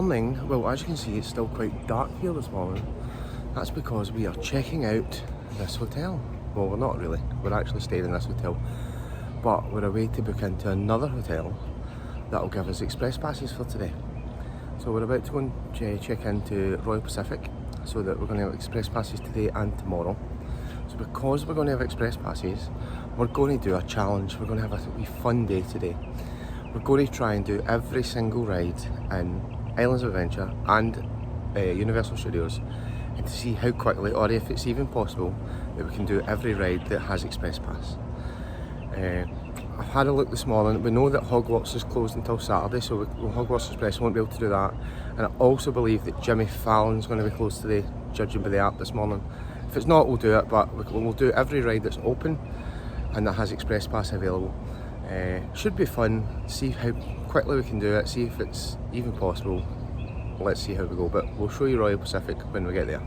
morning, well, as you can see, it's still quite dark here this morning. That's because we are checking out this hotel. Well, we're not really, we're actually staying in this hotel, but we're away to book into another hotel that'll give us express passes for today. So we're about to go and check into Royal Pacific, so that we're going to have express passes today and tomorrow. So because we're going to have express passes, we're going to do a challenge. We're going to have a wee fun day today. We're going to try and do every single ride in Islands of Adventure and Universal Studios, and to see how quickly, or if it's even possible, that we can do every ride that has express pass. I've had a look this morning. We know that Hogwarts is closed until Saturday, so Hogwarts Express won't be able to do that. And I also believe that Jimmy Fallon's going to be closed today, judging by the app this morning. If it's not, we'll do it, but we'll do every ride that's open and that has express pass available. Should be fun. See how quickly we can do it, see if it's even possible. Let's see how we go, but we'll show you Royal Pacific when we get there.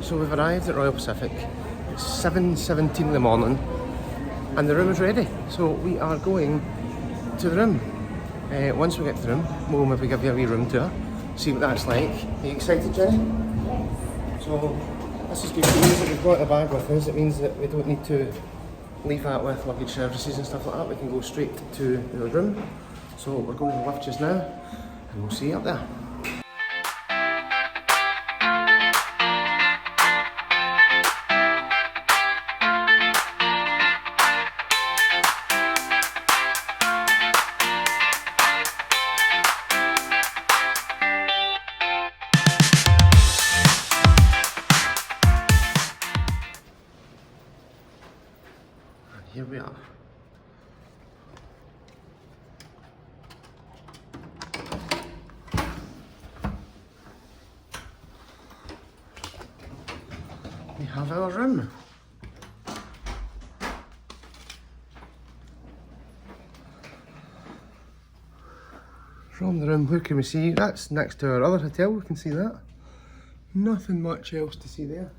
So we've arrived at Royal Pacific. It's 7:17 in the morning and the room is ready. So we are going to the room. Once we get to the room, we'll maybe give you a wee room tour, see what that's like. Are you excited, Jenny? So this is good. It means that we've got a bag with us. It means that we don't need to leave that with luggage services and stuff like that. We can go straight to the room. So we're going to the lift just now and we'll see you up there. Here we are. We have our room. From the room, where can we see? That's next to our other hotel, we can see that. Nothing much else to see there.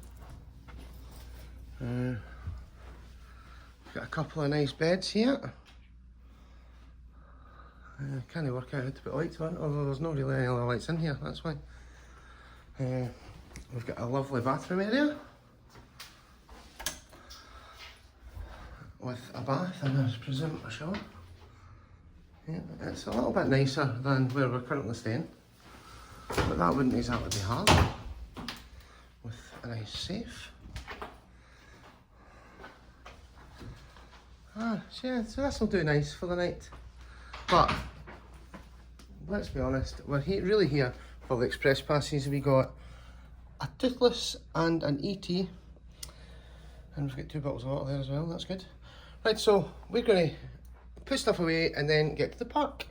Got a couple of nice beds here. Can't work out how to put lights on, although there's not really any other lights in here, that's why. We've got a lovely bathroom area with a bath and I presume a shower. Yeah, it's a little bit nicer than where we're currently staying, but that wouldn't exactly be hard. With a nice safe. So yeah, so this will do nice for the night. But let's be honest, we're really here for the express passes. We got a Toothless and an ET, and we've got 2 bottles of water there as well. That's good. Right, so we're going to put stuff away and then get to the park.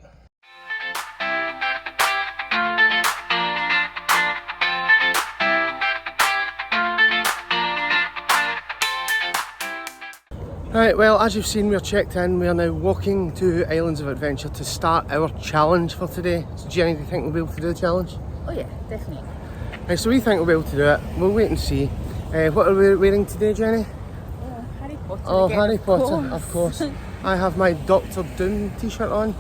Right, well, as you've seen, we're checked in. We are now walking to Islands of Adventure to start our challenge for today. So Jenny, do you think we'll be able to do the challenge? Oh yeah, definitely. Right, so we think we'll be able to do it. We'll wait and see. What are we wearing today, Jenny? Harry Potter. Oh, again, Harry Potter, of course. I have my Dr. Doom t-shirt on.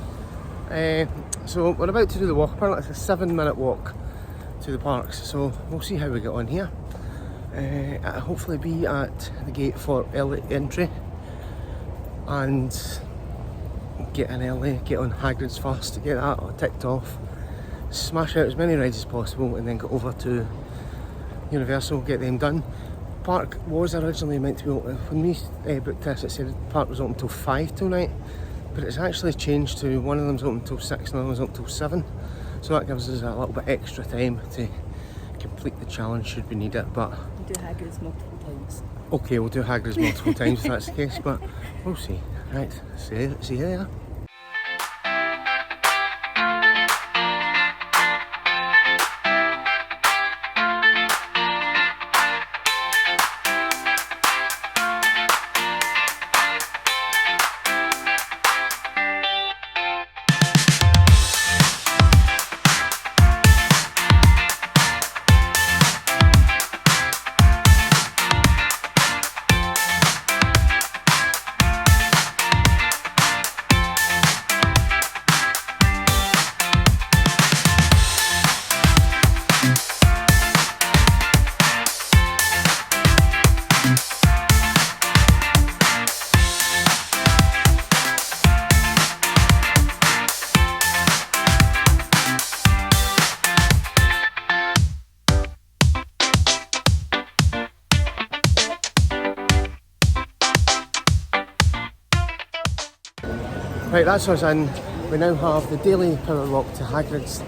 So we're about to do the walk. Apparently it's a 7-minute walk to the parks. So we'll see how we get on here. It'll hopefully be at the gate for early entry. And get in early, get on Hagrid's first to get that ticked off, smash out as many rides as possible and then go over to Universal, get them done. Park was originally meant to be open, when we booked this it said the park was open till 5 tonight, but it's actually changed to one of them's open till 6 and the other one's open till 7, so that gives us a little bit extra time to complete the challenge should we need it. But we'll do Hagrid's multiple times. Okay, we'll do Hagrid's multiple times if that's the case, but we'll see. Right, see you there. Right, that's us in. We now have the daily power walk to Hagrid's.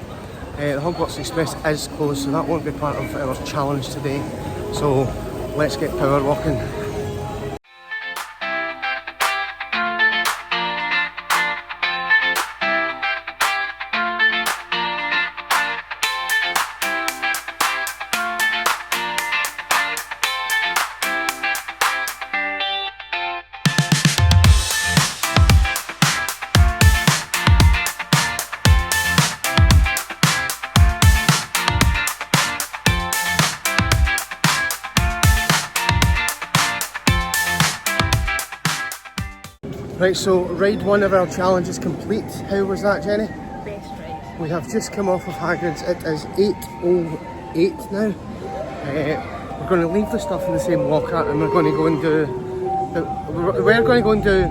The Hogwarts Express is closed, so that won't be part of our challenge today. So let's get power walking. Right, so ride one of our challenges complete. How was that, Jenny? Best ride. We have just come off of Hagrid's. It is 8:08 now. We're going to leave the stuff in the same locker and we're going to go and do... We're going to go and do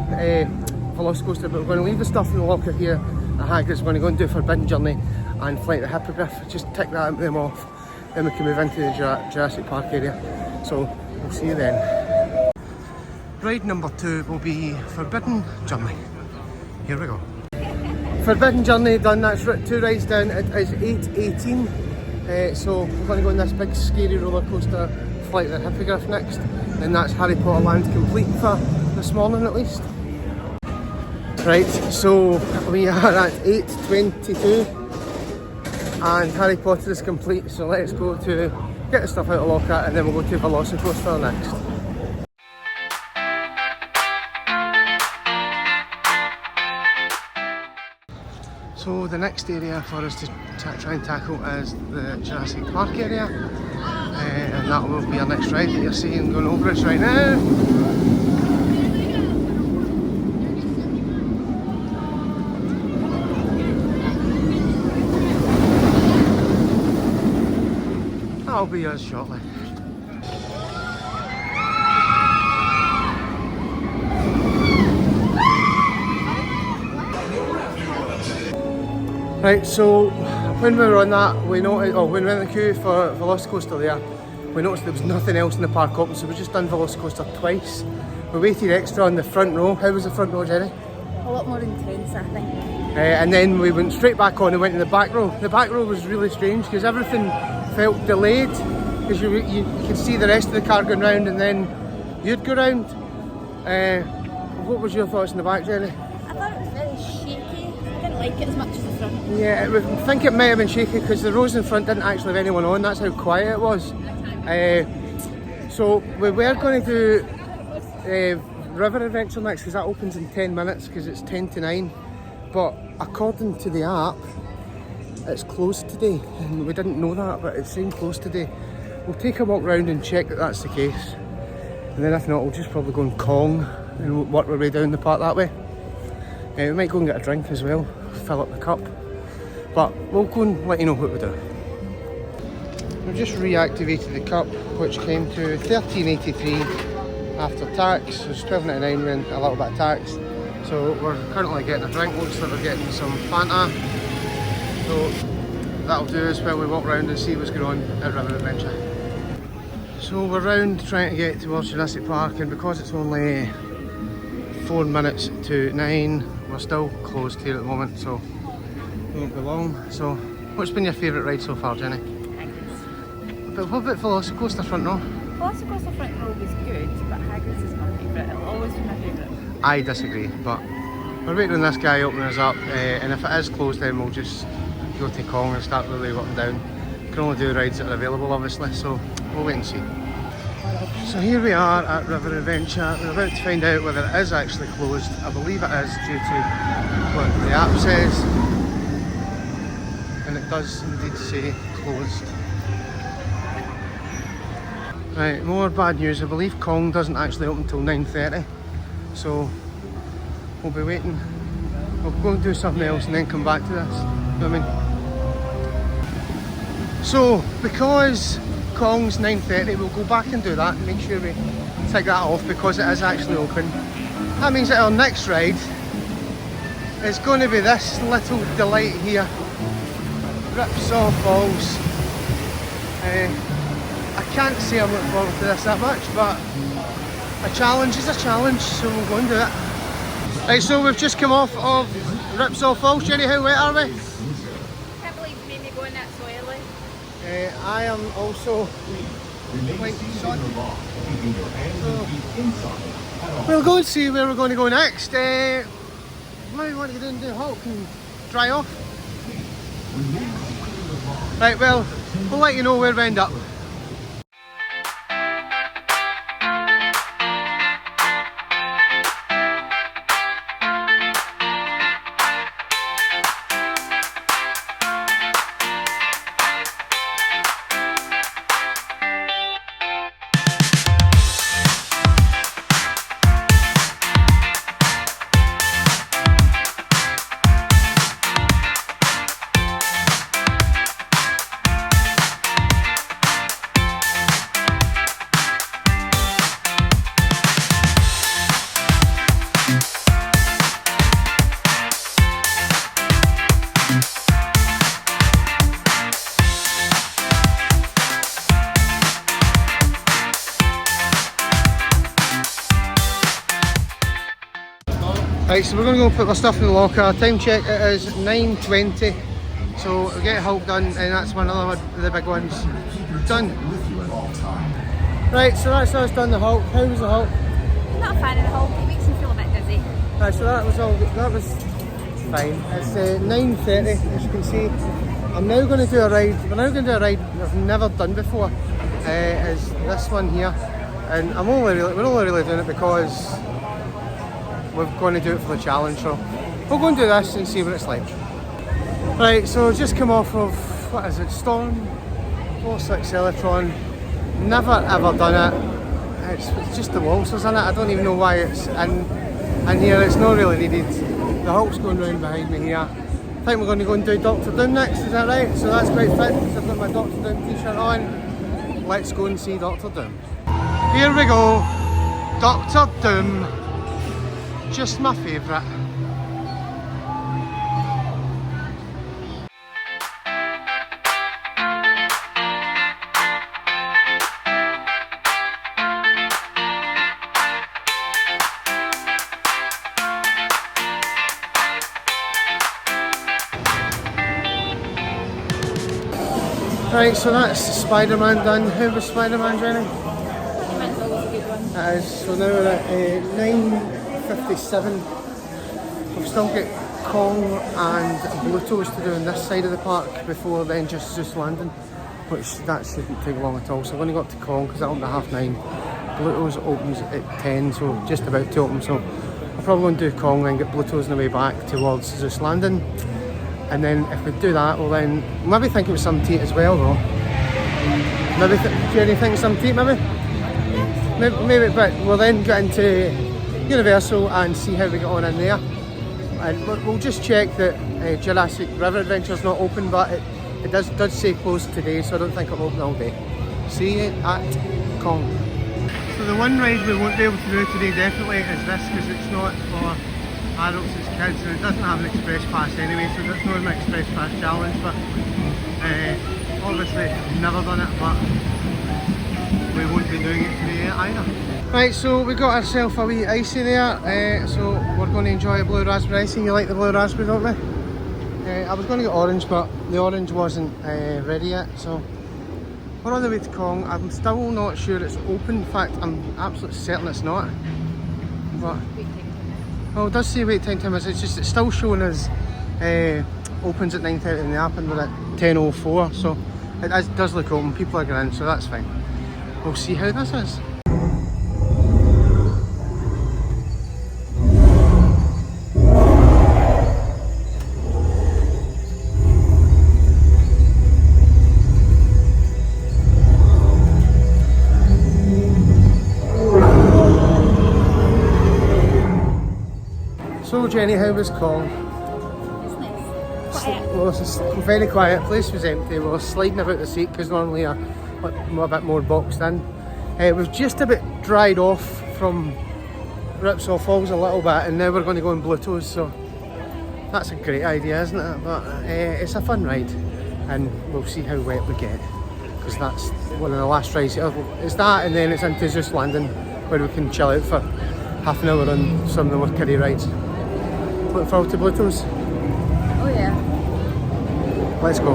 Velocicoaster, but we're going to leave the stuff in the locker here at Hagrid's. We're going to go and do Forbidden Journey and Flight of the Hippogriff. Just tick them off. Then we can move into the Jurassic Park area. So, we'll see you then. Ride number 2 will be Forbidden Journey. Here we go. Forbidden Journey done, that's 2 rides down. It is 8:18. So we're going to go on this big scary roller coaster, Flight of the Hippogriff next. And that's Harry Potter Land complete for this morning at least. Right, so we are at 8:22 and Harry Potter is complete. So let's go to get the stuff out of the locker and then we'll go to Velocicoaster next. So the next area for us to try and tackle is the Jurassic Park area, and that will be our next ride that you're seeing going over us right now. That'll be us shortly. Right, so when we were on that, we noticed, when we were in the queue for Velocicoaster there, we noticed there was nothing else in the park open, so we just done Velocicoaster twice. We waited extra on the front row. How was the front row, Jenny? A lot more intense, I think. And then we went straight back on and went in the back row. The back row was really strange because everything felt delayed, because you could see the rest of the car going round and then you'd go round. What was your thoughts in the back, Jenny? I thought it was very shaky. I didn't like it as much as the front. Yeah, I think it might have been shaky because the rows in front didn't actually have anyone on. That's how quiet it was. So we were going to do River Adventure next because that opens in 10 minutes because it's 10 to 9. But according to the app, it's closed today. And we didn't know that, but it's saying closed today. We'll take a walk round and check that that's the case. And then if not, we'll just probably go and Kong and work our way down the park that way. We might go and get a drink as well, fill up the cup. But we'll go and let you know what we do. We've just reactivated the cup, which came to $13.83 after tax. So it's $12.99 and a little bit of tax. So we're currently getting a drink. Looks like we're getting some Fanta. So that'll do us while we walk around and see what's going on at River Adventure. So we're round trying to get towards Jurassic Park, and because it's only 4 minutes to 9, we're still closed here at the moment, so it won't be long. So what's been your favourite ride so far, Jenny? Hagrid's. But what about Velocicoaster front row? Velocicoaster front row was good, but Hagrid's is my favourite. It'll always be my favourite. I disagree, but we're waiting on this guy opening us up, and if it is closed then we'll just go to Kong and start really up and down. You can only do rides that are available obviously, so we'll wait and see. So here we are at River Adventure. We're about to find out whether it is actually closed. I believe it is due to what the app says, and it does indeed say closed. Right, more bad news. I believe Kong doesn't actually open until 9:30. So we'll be waiting. We'll go and do something else and then come back to this. You know what I mean? So because Kong's 9:30, we'll go back and do that and make sure we take that off because it is actually open. That means that our next ride is going to be this little delight here. Rips off balls. I can't say I'm looking forward to this that much, but a challenge is a challenge, so we'll go and do it. Right, so we've just come off of Ripsaw Falls. Jenny, how wet are we? Can't believe you made me go in that so early. I am also quite sodden. We'll go and see where we're going to go next. Maybe we want to get into Hulk and dry off. Right, well, we'll let you know where we end up. Right, so we're going to go put my stuff in the locker. Time check, it is 9:20. So we'll get Hulk done, and that's another one of the big ones done. Right, so that's us done the Hulk. How was the Hulk? Not a fan of the Hulk, it makes me feel a bit dizzy. Right, so that was fine. It's 9:30, as you can see. I'm now going to do a ride. We're now going to do a ride I've never done before. Is this one here, and we're only really doing it because we're going to do it for the challenge. So we'll go and do this and see what it's like. Right, so just come off of, what is it, Storm 46 Electron. Never ever done it. It's just the waltzers in it. I don't even know why it's in here. It's not really needed. The Hulk's going round behind me here. I think we're going to go and do Doctor Doom next, is that right? So that's quite fit because I've got my Doctor Doom t-shirt on. Let's go and see Doctor Doom. Here we go, Doctor Doom. Just my favourite. Right, so that's Spider-Man done. How was Spider-Man, Jenny? Spider-Man's always a good one. It is. So now we're at 9:57. We've still got Kong and Bluetooth to do on this side of the park before then just landing, which that shouldn't take long at all. So I'm going to go up to Kong because that'll be 9:30. Bluetooth opens at 10, so just about to open. So I'll probably going to do Kong and get Bluetooth on the way back towards just landing. And then if we do that, we'll then maybe think of some tea as well though. Maybe Jenny think of some tea maybe? Maybe, but we'll then get into Universal and see how we get on in there. And we'll just check that Jurassic River Adventure's not open, but it does say closed today, so I don't think it'll open all day. See you at Kong. So the one ride we won't be able to do today definitely is this, because it's not for adults, it's kids, and it doesn't have an express pass anyway, so there's no an express pass challenge. But obviously never done it, but we won't be doing it today either. Right, so we got ourselves a wee icy there, so we're going to enjoy a blue raspberry icy. You like the blue raspberry, don't we? I was going to get orange, but the orange wasn't ready yet, so we're on the way to Kong. I'm still not sure it's open. In fact, I'm absolutely certain it's not. But oh, it does say wait time is. It's just it's still showing us opens at 9:30 in the app, and we're at 10:04, so it does look open. People are getting in, so that's fine. We'll see how this is. So Jenny, how was Kong? It's nice. Quiet. Well, it's a very quiet. Place was empty. We were sliding about the seat because normally a bit more boxed in. We've just a bit dried off from Ripsaw Falls a little bit, and now we're going to go on Bluetooth. So that's a great idea, isn't it? But it's a fun ride, and we'll see how wet we get, because that's one of the last rides. It's that, and then it's into Zeus Landing, where we can chill out for half an hour on some of the more kiddie rides. Looking forward to Loews. Oh yeah. Let's go.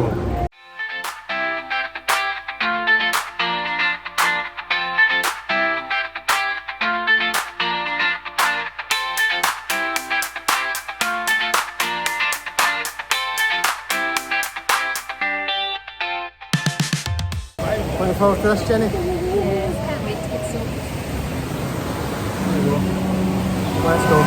Looking forward to this, Jenny? Yes, can't wait to get soaked. Let's go.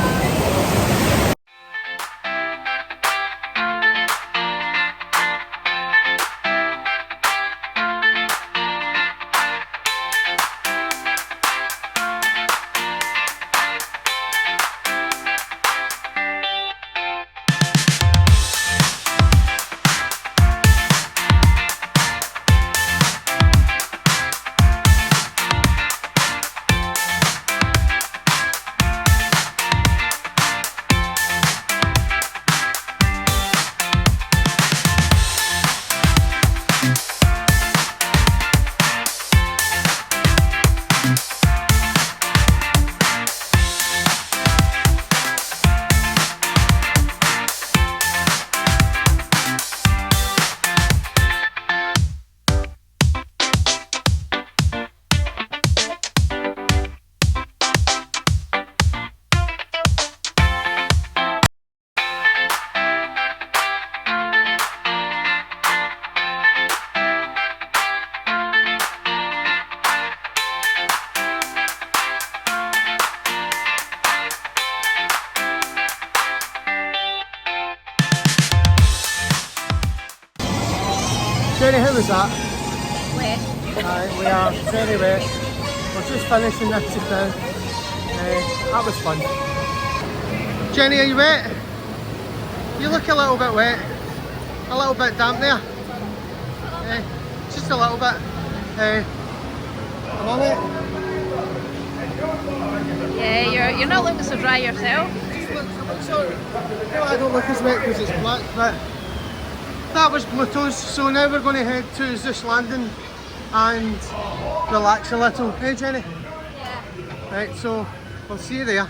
Jenny, how was that? Wet. We are very wet. We're just finishing this just now. That was fun. Jenny, are you wet? You look a little bit wet. A little bit damp there. Just a little bit. Am I wet? Yeah, you're not looking so dry yourself. I don't look as wet because it's black, but that was Loews. So now we're going to head to Zeus Landing and relax a little. Hey Jenny? Yeah. Right, so we'll see you there.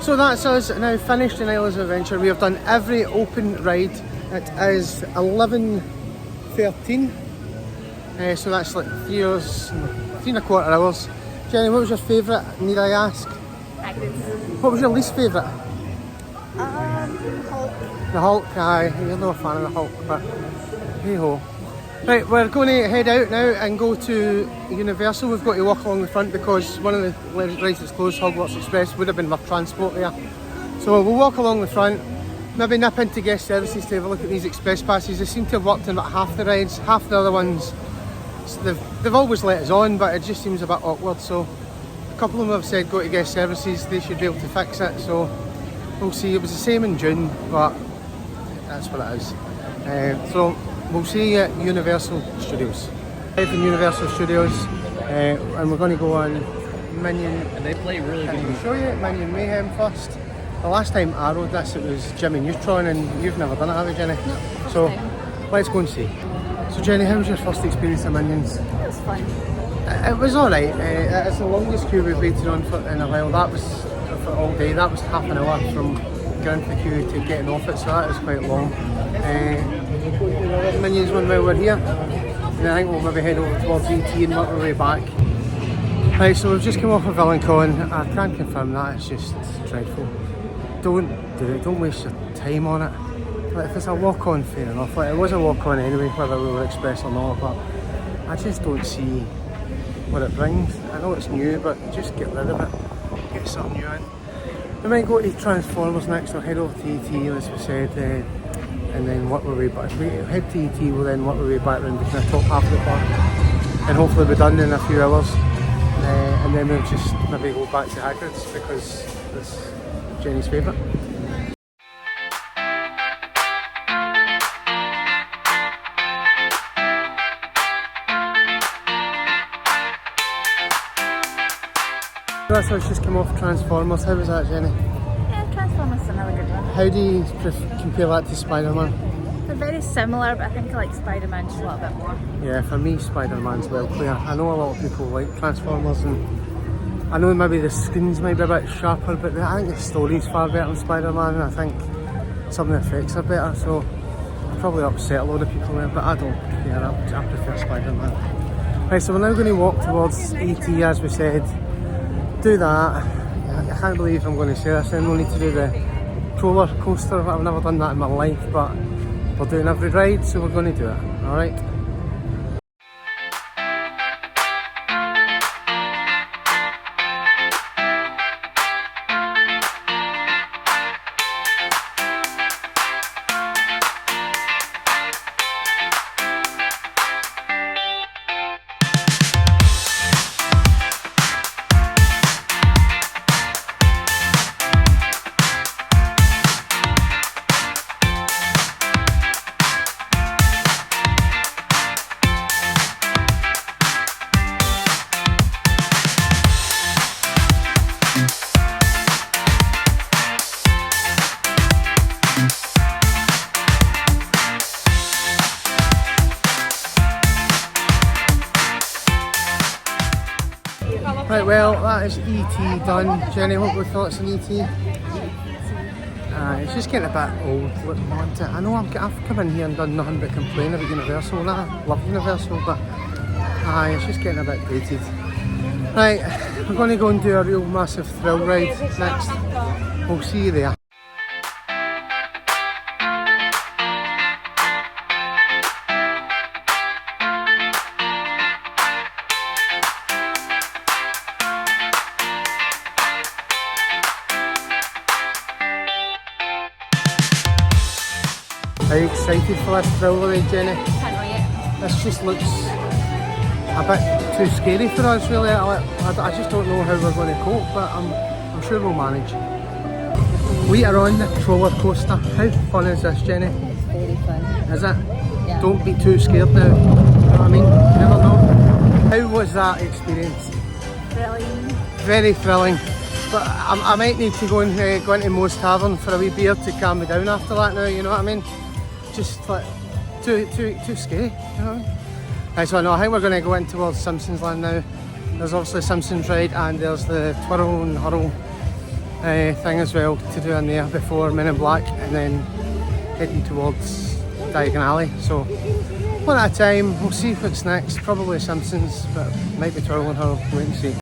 So that's us now finished in Islands of Adventure. We have done every open ride. It is 11:13. So that's like 3.25 hours. Jenny, what was your favourite, need I ask? Agnes. What was your least favourite? Hulk. The Hulk, aye. You're not a fan of the Hulk, but hey ho. Right, we're going to head out now and go to Universal. We've got to walk along the front because one of the rides that's closed, Hogwarts Express, would have been more transport there. So we'll walk along the front, maybe nip into guest services to have a look at these express passes. They seem to have worked in about half the rides, half the other ones they've always let us on, but it just seems a bit awkward. So a couple of them have said go to guest services, they should be able to fix it. So we'll see. It was the same in June, but that's what it is. So we'll see you at Universal Studios. Live in Universal Studios, and we're going to go on Minion. And they play really good Can music. show you Minion Mayhem first. The last time I rode this, it was Jimmy Neutron, and you've never done it, have you, Jenny? No, first So time. let's go and see. So Jenny, how was your first experience of Minions? It was fun. It was alright. It's the longest queue we've waited on for in a while. That was for all day. That was half an hour from getting into the queue to getting off it, so that was quite long. We'll go to the other Minions one while we're here. And I think we'll maybe head over towards ET and work our way back. Right, so we've just come off of VillainCon. I can confirm that, it's just dreadful. Don't do it, don't waste your time on it. Like, if it's a walk-on, fair enough. Like, it was a walk-on anyway, whether we were express or not, but I just don't see what it brings. I know it's new, but just get rid of it. Get something new in. We might go to Transformers next, or head over to ET, as we said, and then work our way back. If we head to ET, we'll then work our way back around the kind of top half of the park, and hopefully be done in a few hours. And then we'll just maybe go back to Hagrid's because it's Jenny's favourite. So that's us just come off Transformers. How was that, Jenny? Yeah, Transformers is another good one. How do you compare that to Spider-Man? They're very similar, but I think I like Spider-Man just a little bit more. Yeah, for me, Spider-Man's well clear. I know a lot of people like Transformers, and I know maybe the screens might be a bit sharper, but I think the story's far better than Spider-Man, and I think some of the effects are better, so I'll probably upset a load of people there, but I don't care. I prefer Spider-Man. Right, so we're now going to walk towards ET, as we said. Do that. I can't believe I'm going to say this, and we'll need to do the roller coaster. I've never done that in my life, but we're doing every ride, so we're going to do it. Alright? Right, well, that is ET done. Jenny, what were your thoughts on ET? It's just getting a bit old looking on to it. I know I've come in here and done nothing but complain about Universal, and I love Universal, but it's just getting a bit dated. Right, we're going to go and do a real massive thrill ride next. We'll see you there. Are you excited for this thrill ride, Jenny? Can't wait. This just looks a bit too scary for us, really. I just don't know how we're going to cope, but I'm sure we'll manage. We are on the roller coaster. How fun is this, Jenny? It's very fun. Is it? Yeah. Don't be too scared now. You know what I mean? You never know. How was that experience? Thrilling. Very thrilling. But I might need to go into Moe's Tavern for a wee beer to calm me down after that now, you know what I mean? Just like too scary, you know what I mean? Right, so no, I think we're going to go in towards Simpsons Land now. There's obviously Simpsons ride, and there's the twirl and hurl thing as well to do in there before Men in Black, and then heading towards Diagon Alley. So one at a time, we'll see what's next. Probably Simpsons, but might be twirl and hurl, wait and see.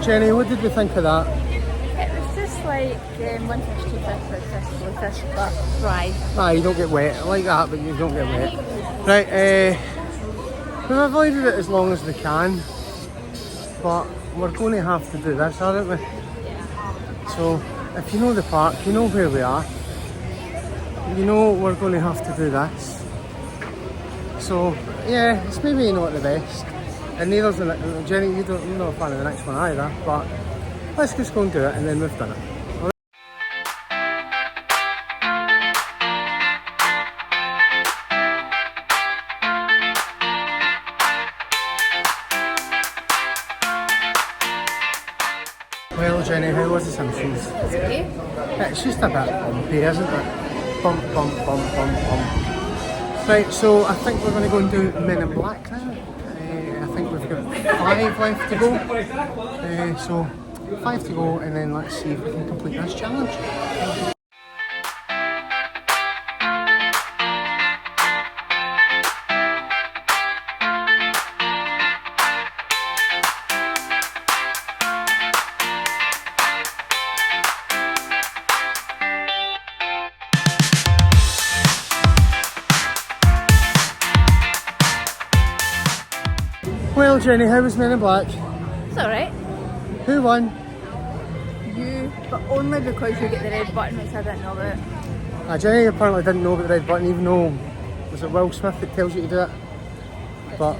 Jenny, what did we think of that? It was just like one fish, two fish, three fish, four fish, but dry. Ah, you don't get wet. I like that, but you don't get wet. Right, we've avoided it as long as we can, but we're going to have to do this, aren't we? So, if you know the park, you know where we are. You know we're going to have to do this. So, yeah, it's maybe not the best. And neither's the Jenny, you're not a fan of the next one either, but let's just go and do it and then we've done it. Well, Jenny, how was the Simpsons? It's okay. It's just a bit bumpy, isn't it? Bump, bump, bump, bump, bump. Right, so I think we're going to go and do Men in Black now. I think we've got 5 left to go. So 5 to go, and then let's see if we can complete this challenge. Well, Jenny, how was Men in Black? It's alright. Who won? You, but only because you get the red button, which I didn't know about. Jenny apparently didn't know about the red button, even though was it Will Smith that tells you to do it. But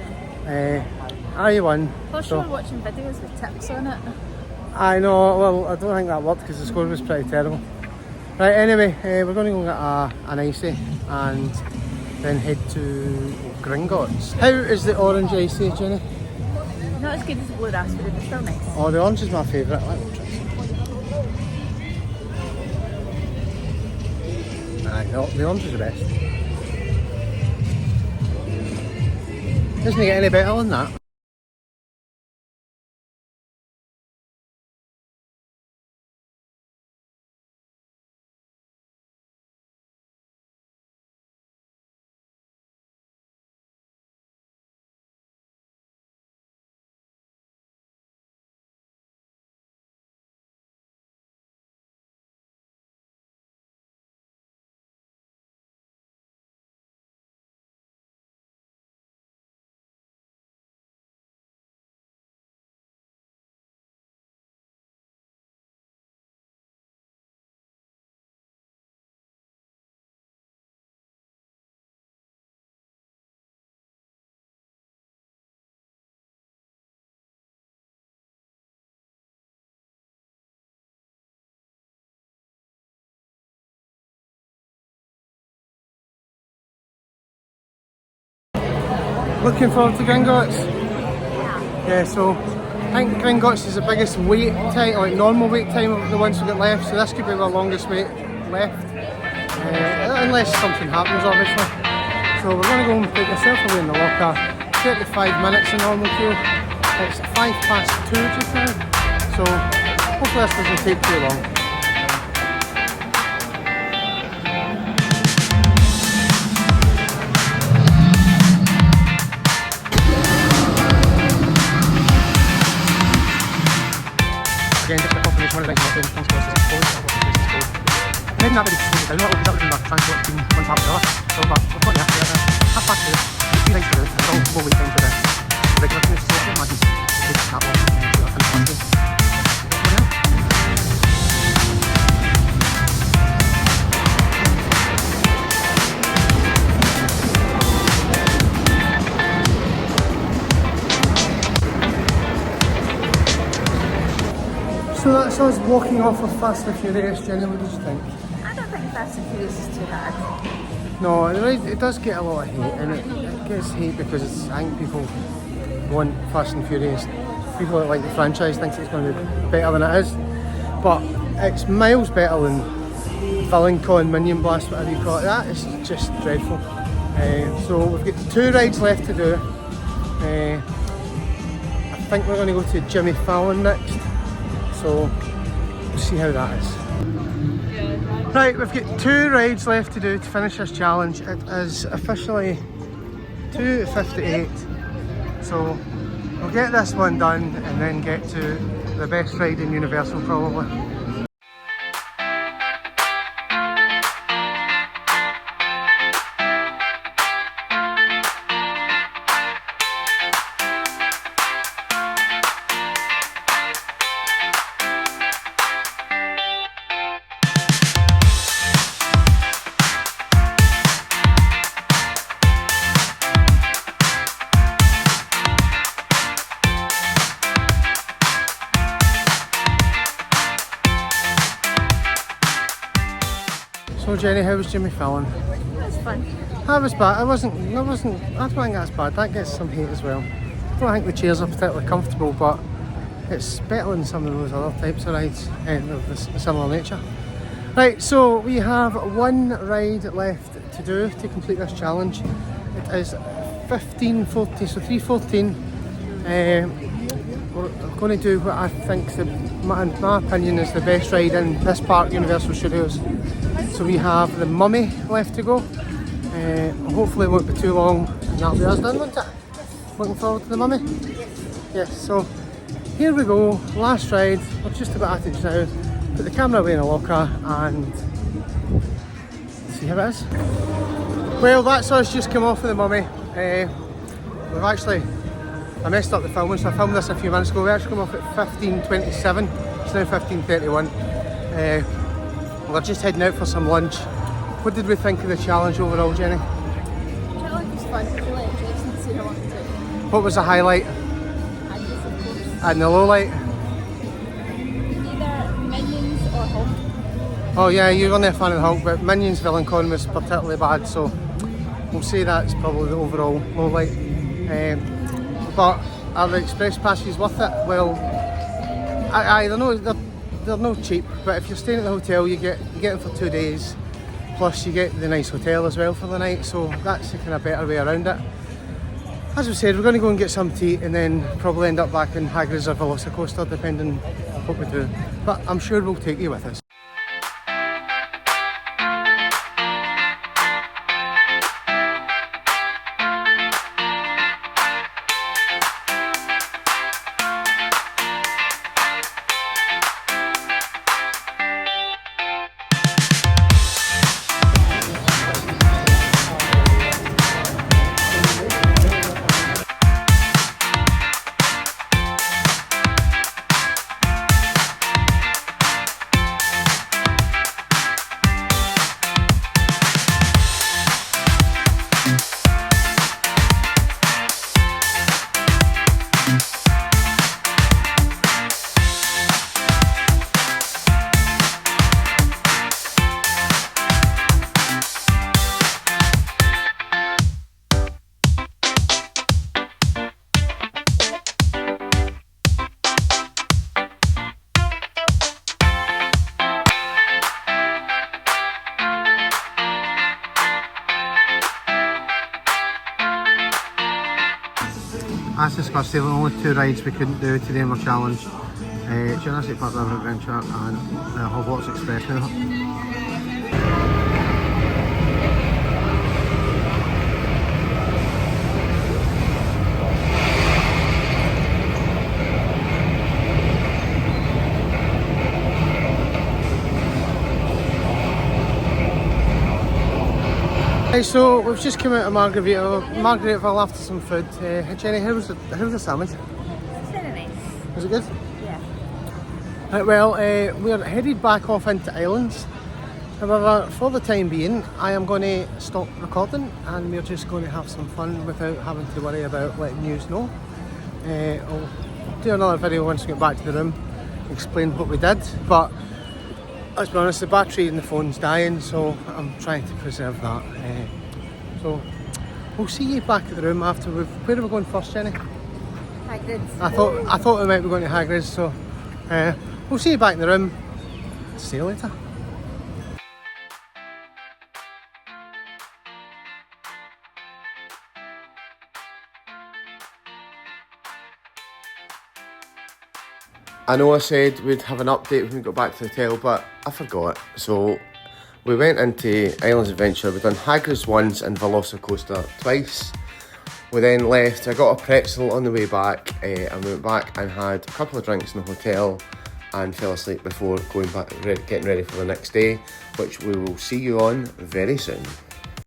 I won. Plus, So you were watching videos with tips on it. I know. Well, I don't think that worked because the score was pretty terrible. Right. Anyway, we're going to go get an icy and then head to Gringotts. How is the orange icy, Jenny? Not as good as the blue raspberry, but still nice. Oh, the orange is my favourite. Let me try some. No, the orange is the best. Doesn't it get any better than that? Looking forward to Gringotts. Yeah, so I think Gringotts is the biggest wait time, like normal wait time of the ones we got left. So this could be the longest wait left, unless something happens, obviously. So we're going to go and put yourself away in the locker. 35 minutes in normal queue. It's 2:05 just now, so hopefully this doesn't take too long. Again, just a confirmation on the right mountain, transport is closed, and then that really slows down a little because that was in the transport between one part and the other. So we've got the after 2:30, 3 rides to do, and we're all full wait time for the regular queue, so I can imagine it takes that long to finish one queue. So that's us walking off of Fast and Furious. Jenny, what did you think? I don't think Fast and Furious is too hard. No, it does get a lot of hate, and it gets hate because I think people want Fast and Furious. People that like the franchise think it's going to be better than it is, but it's miles better than Villain-Con, Minion Blast, whatever you call it. That is just dreadful. So we've got 2 rides left to do. I think we're going to go to Jimmy Fallon next. So we'll see how that is. Right, we've got 2 rides left to do to finish this challenge. It is officially 2:58. So we'll get this one done and then get to the best ride in Universal probably. So Jenny, how was Jimmy Fallon? It was fun. That was bad. I don't think that's bad. That gets some hate as well. I don't think the chairs are particularly comfortable, but it's better than some of those other types of rides of this similar nature. Right, so we have one ride left to do to complete this challenge. It is 15:40, so 3:14. We're going to do what I think, my opinion, is the best ride in this park, Universal Studios. So we have the Mummy left to go. Hopefully it won't be too long and that'll be us done, won't it? Looking forward to the Mummy? Yes, so here we go, last ride. We're just about at it now. Put the camera away in a locker and see how it is. Well, that's us just come off of the Mummy. I messed up the filming, so I filmed this a few minutes ago. We actually come off at 15:27, it's now 15:31. We're just heading out for some lunch. What did we think of the challenge overall, Jenny? The challenge was fun. It was really interesting to see how long it took. What was the highlight Haggis, of course. and the low light? Either Minions or Hulk. Oh yeah, you're only a fan of the Hulk, but Minions Villain Con was particularly bad, so we'll say that's probably the overall low light. But are the express passes worth it? Well, they're no cheap, but if you're staying at the hotel, you get them for 2 days, plus you get the nice hotel as well for the night, so that's the kind of better way around it. As we said, we're going to go and get some tea and then probably end up back in Hagrid's or Velocicoaster, depending what we do, but I'm sure we'll take you with us. As discussed, there were only 2 rides we couldn't do today in our challenge. Jurassic Park River Adventure and Hogwarts Express now. Right, so we've just come out of Margaritaville after some food. Jenny, how was the sandwich? It's very nice. Was it good? Yeah. Right, well, we're headed back off into Islands. However, for the time being, I am going to stop recording and we're just going to have some fun without having to worry about letting you know. I'll do another video once we get back to the room, explain what we did, but let's be honest, the battery in the phone's dying, so I'm trying to preserve that. So we'll see you back at the room after where are we going first, Jenny? Hagrid's. I thought we might be going to Hagrid's, so we'll see you back in the room. See you later. I know I said we'd have an update when we got back to the hotel, but I forgot. So we went into Islands Adventure. We've done Hagrid's once and Velocicoaster twice. We then left. I got a pretzel on the way back, and we went back and had a couple of drinks in the hotel and fell asleep before going back, getting ready for the next day, which we will see you on very soon.